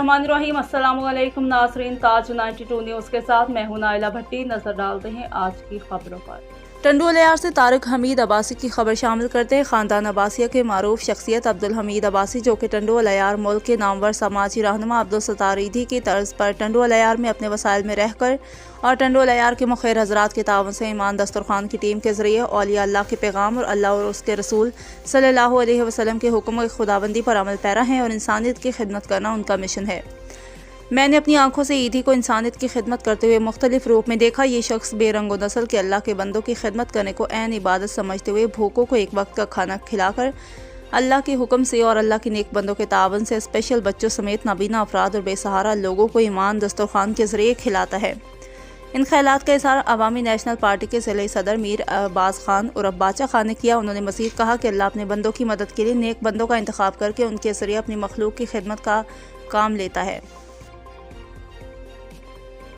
बिस्मिल्लाहिर्रहमानिर्रहीम। अस्सलामु अलैकुम नाज़रीन, ताज 92 न्यूज़ के साथ मैं हूं नाइला भट्टी। नजर डालते हैं आज की खबरों पर। टंडू अलियार से तारिक हमीद अब्बासी की खबर शामिल करते हैं। ख़ानदान अब्बासिया के मारूफ शख्सियत अब्दुल हमीद अब्बासी, जो कि टंडू अलियार मुल्क के नामवर समाजी रहनुमा अब्दुल सत्तार ईदी की तर्ज पर टंडू अलियार में अपने वसाइल में रहकर और टंडू अलियार के मुखिर हजरात के तावन से ईमान दस्तरखान की टीम के जरिए औलिया अल्लाह के पैगाम और अल्लाह और उसके रसूल सल्लल्लाहु अलैहि वसल्लम के हुक्म खुदाबंदी पर अमल पैरा हैं और इंसानियत की खिदमत करना उनका मिशन है। मैंने अपनी आंखों से ईदी को इंसानियत की खिदमत करते हुए मुख्तलिफ रूप में देखा। ये शख्स बेरंगो नस्ल के अल्लाह के बंदों की खिदमत करने को ऐन इबादत समझते हुए भूखों को एक वक्त का खाना खिलाकर अल्लाह के हुक्म से और अल्लाह के नेक बंदों के तावन से स्पेशल बच्चों समेत नाबीना अफराद और बेसहारा लोगों को ईमान दस्तरखान के जरिए खिलाता है। इन ख्यालात का इज़हार अवामी नेशनल पार्टी के ज़िले सदर मीर अब्बास खान और बाचा खान ने किया। उन्होंने मज़ीद कहा कि अल्लाह अपने बंदों की मदद के लिए नेक बंदों का इंतखाब करके उनके ज़रिए अपनी मखलूक की खिदमत का काम लेता है।